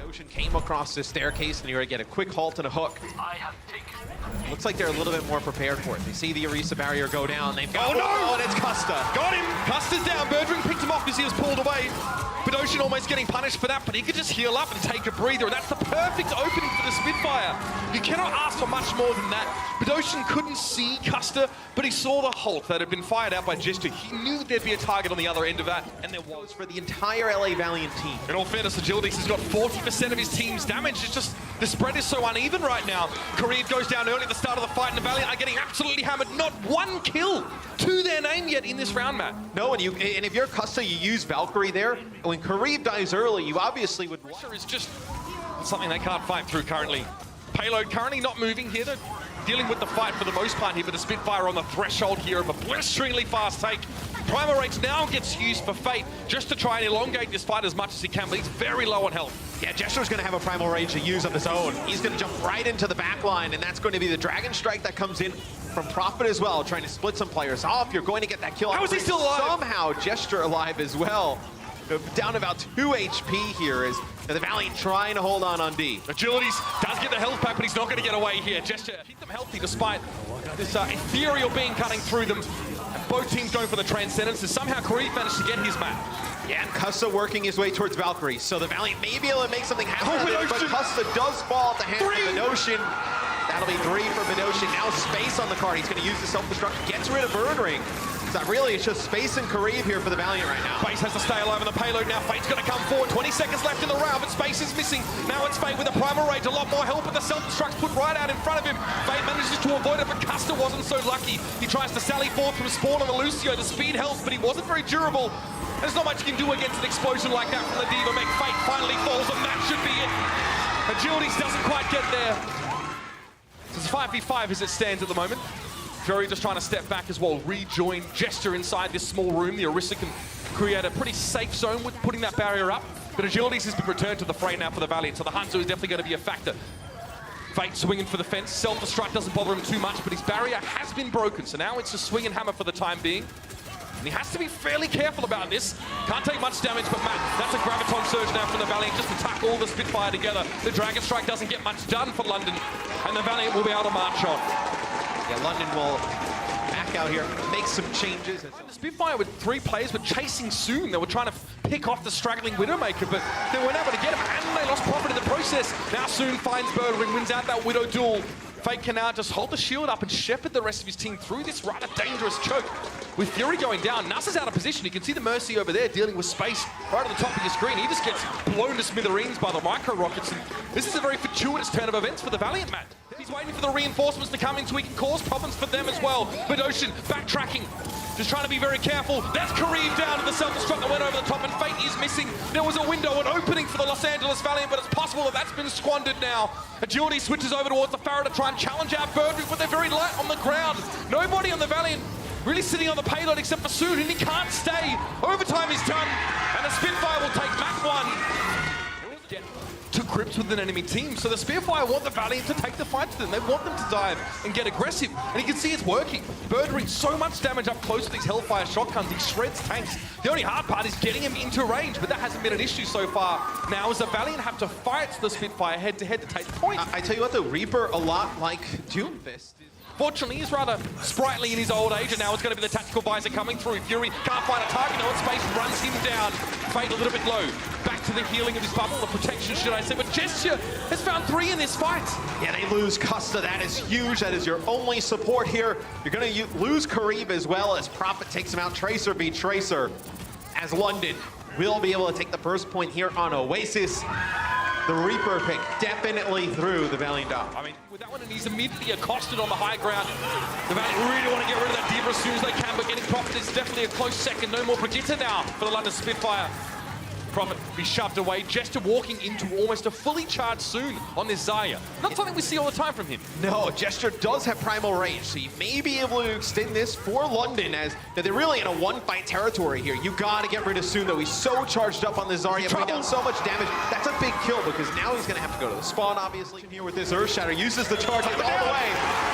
Ocean came across this staircase and you're gonna get a quick halt and a hook. Looks like they're a little bit more prepared for it. They see the Orisa barrier go down. They've got and it's Custa. Got him! Custa's down. Birdring picked him off because he was pulled away. Ocean almost getting punished for that, but he could just heal up and take a breather, and that's the perfect opening for the Spitfire. You cannot ask for much more than that. Ocean couldn't see Custa, but he saw the halt that had been fired out by JjoNak. He knew there'd be a target on the other end of that, and there was for the entire LA Valiant team. In all fairness, Agilities has got 40% of his team's damage. It's just, the spread is so uneven right now. Kareev goes down early at the start of the fight, and the Valiant are getting absolutely hammered. Not one kill to their name yet in this round, Matt. No, and if you're Custa, you use Valkyrie there. When Kareev dies early, you obviously would... Pressure is just something they can't fight through currently. Payload currently not moving here. They're dealing with the fight for the most part here, but the Spitfire on the threshold here of a blisteringly fast take. Primal Rage now gets used for Fate just to try and elongate this fight as much as he can, but he's very low on health. Yeah, Jester's going to have a Primal Rage to use of his own. He's going to jump right into the back line, and that's going to be the Dragon Strike that comes in from Prophet as well, trying to split some players off. You're going to get that kill. How is he still alive? Somehow, Jester alive as well. Down about 2 HP here is the Valiant trying to hold on D. Agilities does get the health back, but he's not going to get away here. Jester keep them healthy despite this ethereal being cutting through them. And both teams going for the Transcendence, and somehow Kareev managed to get his map. Yeah, and Custa working his way towards Valkyrie, so the Valiant may be able to make something happen, but Custa does fall at the hands of Ocean. That'll be 3 for Ocean. Now space on the card. He's going to use the self-destruct, gets rid of Birdring. So really, it's just Space and Kareev here for the Valiant right now. Space has to stay alive on the payload now. Fate's going to come forward. 20 seconds left in the round, but Space is missing. Now it's Fate with a Primal Rage. A lot more help, but the self-destruct's put right out in front of him. Fate manages to avoid it, but Custa wasn't so lucky. He tries to sally forth from spawn on the Lucio. The speed helps, but he wasn't very durable. There's not much you can do against an explosion like that from the D.Va Mech. Fate finally falls, and that should be it. Agilities doesn't quite get there. So it's 5v5 as it stands at the moment. Fury just trying to step back as well, rejoin Jester inside this small room. The Orisa can create a pretty safe zone with putting that barrier up. But Agilities has been returned to the fray now for the Valiant, so the Hanzo is definitely going to be a factor. Fate swinging for the fence. Self-destruct doesn't bother him too much, but his barrier has been broken. So now it's a swing and hammer for the time being. And he has to be fairly careful about this. Can't take much damage, but Matt, that's a Graviton Surge now from the Valiant just to tuck all the Spitfire together. The Dragon Strike doesn't get much done for London, and the Valiant will be able to march on. Yeah, London will back out here, make some changes. The Spitfire with 3 players were chasing soon. They were trying to pick off the struggling Widowmaker, but they weren't able to get him, and they lost Prophet in the process. Now Soon finds Birdring, wins out that Widow duel. Fate can now just hold the shield up and shepherd the rest of his team through this rather dangerous choke. With Fury going down, Nuss is out of position. You can see the Mercy over there dealing with Space right at the top of your screen. He just gets blown to smithereens by the micro rockets. And this is a very fortuitous turn of events for the Valiant, Matt. He's waiting for the reinforcements to come in so he can cause problems for them as well. But Ocean backtracking, just trying to be very careful. That's Kareev down to the self-destruct that went over the top, and Fate is missing. There was a window, an opening for the Los Angeles Valiant, but it's possible that that's been squandered now. Agility switches over towards the Farah to try and challenge out Birdring, but they're very light on the ground. Nobody on the Valiant really sitting on the payload except for Soon, and he can't stay. Overtime is done, and the Spitfire will take Mach 1. Get to grips with an enemy team, so the Spitfire want the Valiant to take the fight to them. They want them to dive and get aggressive, and you can see it's working. Birdring, so much damage up close with these Hellfire shotguns. He shreds tanks. The only hard part is getting him into range, but that hasn't been an issue so far. Now, as the Valiant have to fight the Spitfire head-to-head to take the point. I tell you what, though, Reaper, a lot like Doomfist. Fortunately, he's rather sprightly in his old age, and now it's going to be the tactical visor coming through. Fury can't find a target, no, Space runs him down. Fate a little bit low. Back to the healing of his bubble, the protection, should I say, but Gesture has found 3 in this fight. Yeah, they lose Custa, that is huge. That is your only support here. You're going to lose Kareev as well as Prophet takes him out. Tracer v Tracer, as London will be able to take the first point here on Oasis. The Reaper pick definitely through the Valiant Dog. I mean, with that one, and he's immediately accosted on the high ground. The Valiant really want to get rid of that D.Va as soon as they can, but getting Prophet is definitely a close second. No more Brigitte now for the London Spitfire. Prophet be shoved away. Jester walking into almost a fully charged Soon on this Zarya. Not something we see all the time from him. No, Jester does have Primal Rage, so you may be able to extend this for London as they're really in a one-fight territory here. You gotta get rid of Soon, though. He's so charged up on the Zarya, putting down so much damage. That's a big kill. because now he's going to have to go to the spawn, obviously. Here with this Earth Shatter, uses the charge all the way.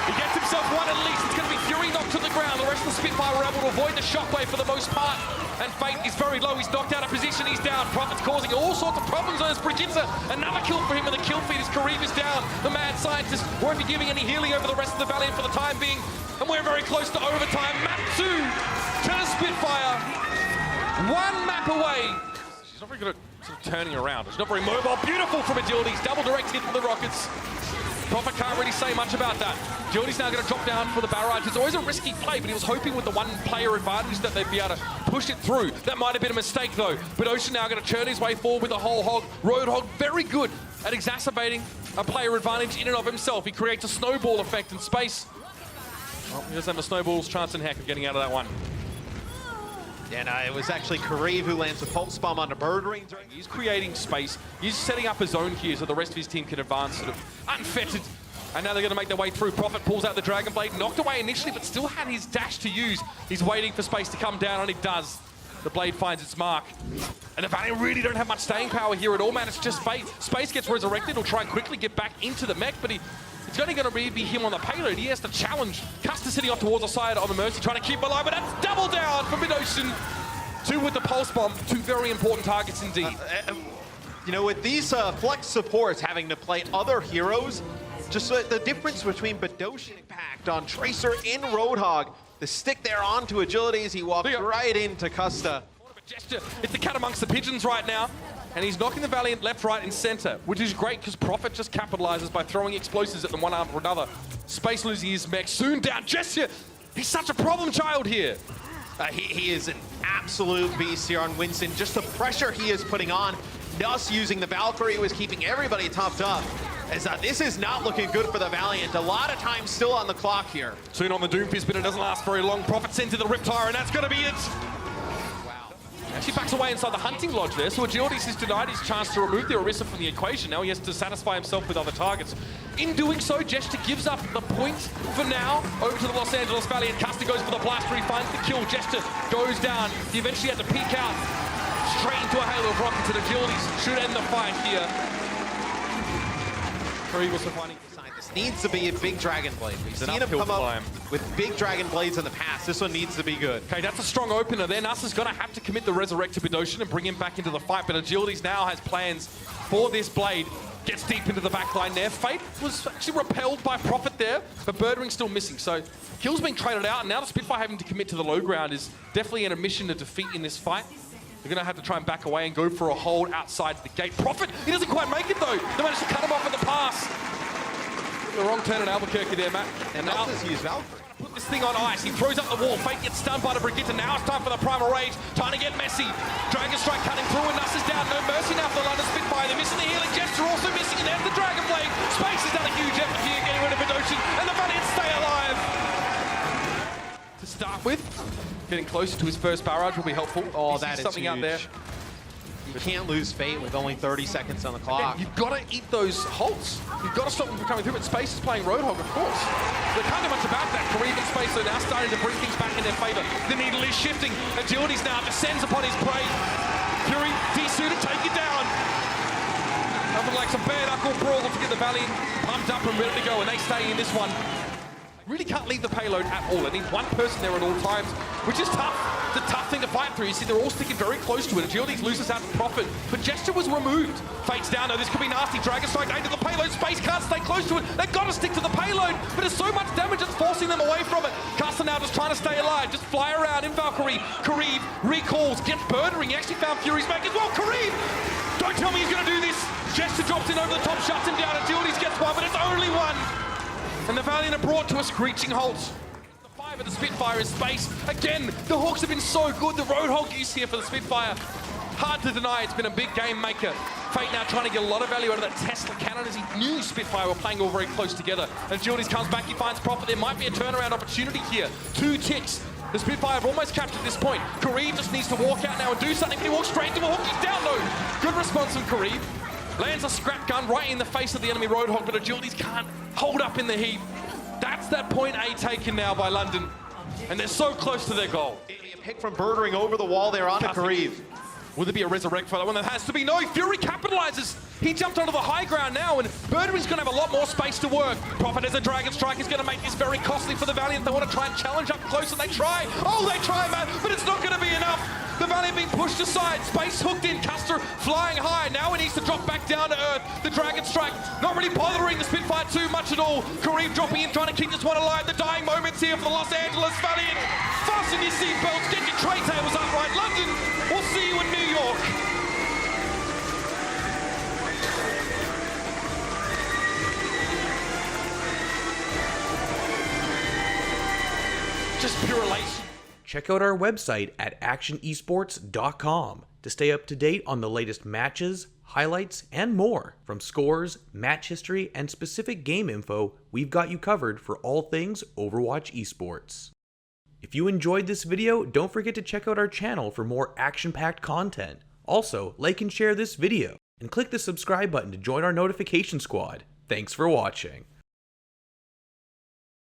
He gets himself one at least. It's going to be Fury knocked to the ground. The rest of the Spitfire were able to avoid the shockwave for the most part. And Fate is very low. He's knocked out of position. He's down. Prophet's causing all sorts of problems on his Brigitte. Another kill for him, and the kill feed is Kareem is down. The mad scientist won't be giving any healing over the rest of the Valiant for the time being. And we're very close to overtime. Map 2 to the Spitfire. One map away. She's not very good at sort of turning around. She's not very mobile. Beautiful from Agility's double direct hit for the Rockets. Prophet can't really say much about that. Agility's now going to drop down for the barrage. It's always a risky play, but he was hoping with the one-player advantage that they'd be able to push it through. That might have been a mistake, though. But Ocean now going to churn his way forward with a whole hog. Roadhog very good at exacerbating a player advantage in and of himself. He creates a snowball effect in space. Well, he doesn't have a snowball's chance in heck of getting out of that one. And it was actually Kareem who lands a pulse bomb onto Birdring. He's creating space. He's setting up a zone here so the rest of his team can advance sort of unfettered. And now they're going to make their way through. Prophet pulls out the Dragon Blade, knocked away initially, but still had his dash to use. He's waiting for space to come down, and it does. The blade finds its mark. And the Valiant really don't have much staying power here at all, man. It's just Fate. Space gets resurrected. He'll try and quickly get back into the mech, but it's only going to be him on the payload. He has to challenge. Custer sitting off towards the side on the Mercy, trying to keep him alive, but that's double down for Mid-Ocean. 2 with the pulse bomb. 2 very important targets indeed. You know, with these flex supports having to play other heroes, just the difference between Bidoshin impact on Tracer in Roadhog, the stick there onto Agility as he walks right into Custa. It's the cat amongst the pigeons right now. And he's knocking the Valiant left, right, and center, which is great because Prophet just capitalizes by throwing explosives at them one after another. Space losing his mech, soon down. Gesture, he's such a problem child here. He is an absolute beast here on Winston. Just the pressure he is putting on. Nuss using the Valkyrie was keeping everybody toughed up. As this is not looking good for the Valiant. A lot of time still on the clock here. Soon on the Doomfist, but it doesn't last very long. Prophet sent to the Riptire, and that's going to be it. Actually backs away inside the hunting lodge there, so Agility's has denied his chance to remove the Orisa from the equation. Now he has to satisfy himself with other targets. In doing so, Jester gives up the point for now. Over to the Los Angeles Valiant. Custer goes for the blaster, he finds the kill. Jester goes down. He eventually had to peek out straight into a hail of rockets, and Agility's should end the fight here. For Eagles finding this needs to be a big Dragon Blade. We've seen him come up with big Dragon Blades in the past. This one needs to be good. Okay, that's a strong opener there. Nuss is going to have to commit the Resurrect to Bidoshin and bring him back into the fight, but Agility's now has plans for this Blade. Gets deep into the backline there. Fate was actually repelled by Prophet there, but Birdring's still missing. So kills being traded out, and now the Spitfire having to commit to the low ground is definitely an admission to defeat in this fight. They're going to have to try and back away and go for a hold outside the gate. Prophet, he doesn't quite make it though. They managed to cut him off at the pass. The wrong turn at Albuquerque there, Matt. And now he's used Valkyrie. Put this thing on ice. He throws up the wall. Fate gets stunned by the Brigitte. Now it's time for the Primal Rage. Trying to get messy. Dragon Strike cutting through, and Nuss is down. No mercy now for the London Spitfire. They're missing the healing. Gesture also missing, and there's the Dragon Blade. Space has done a huge effort here, getting rid of Bidoshin, and the Valiant stay alive. To start with, getting closer to his first barrage will be helpful. Oh, that is something huge. out there. You can't lose Fate with only 30 seconds on the clock. You've got to eat those halts. You've got to stop them from coming through, but Space is playing Roadhog, of course. They can't do much about that. Kareem and Space are now starting to bring things back in their favor. The needle is shifting. Agility's now descends upon his prey. Fury, desuited, take it down. Nothing like some bare knuckle brawl to get the Valiant pumped up and ready to go, and they stay in this one. Really can't leave the payload at all. They need one person there at all times, which is tough. It's a tough thing to fight through. You see, they're all sticking very close to it. Agility loses out to Prophet, but Gesture was removed. Fate's down, though. This could be nasty. Dragon Strike aimed at the payload. Space can't stay close to it. They've got to stick to the payload, but there's so much damage it's forcing them away from it. Custer now just trying to stay alive. Just fly around in Valkyrie. Kareem recalls, gets Birdring. He actually found Fury's back as well. Kareem! Don't tell me he's going to do this. Gesture drops in over the top, shuts him down. Agility gets one, but it's only one. And the Valiant are brought to a screeching halt. The 5 of the Spitfire in space. Again, the Hawks have been so good. The Roadhog use here for the Spitfire. Hard to deny, it's been a big game maker. Fate now trying to get a lot of value out of that Tesla cannon as he knew Spitfire were playing all very close together. And Agilities comes back, he finds Prophet. There might be a turnaround opportunity here. 2 ticks. The Spitfire have almost captured this point. Kareem just needs to walk out now and do something. He walks straight to a Hawk. He's down though. Good response from Kareem. Lands a scrap gun right in the face of the enemy Roadhog, but Agilities can't hold up in the heat. That's that point A taken now by London. And they're so close to their goal. A pick from Birdring over the wall there onto Kareem. Will there be a resurrect for that one? That has to be. No, Fury capitalizes. He jumped onto the high ground now, and Birdring's going to have a lot more space to work. Prophet as a Dragon Strike is going to make this very costly for the Valiant. They want to try and challenge up close, and they try. Oh, they try, man, but it's not going to be enough. The Valiant being pushed aside, space hooked in, Custer flying high. Now he needs to drop back down to earth. The Dragon Strike not really bothering the Spitfire too much at all. Kareem dropping in, trying to keep this one alive. The dying moments here for the Los Angeles Valiant. Fasten your seatbelts, get your tray tables upright. London, we'll see you in New York. Just pure elation. Check out our website at actionesports.com to stay up to date on the latest matches, highlights, and more. From scores, match history, and specific game info, we've got you covered for all things Overwatch esports. If you enjoyed this video, don't forget to check out our channel for more action-packed content. Also, like and share this video, and click the subscribe button to join our notification squad. Thanks for watching.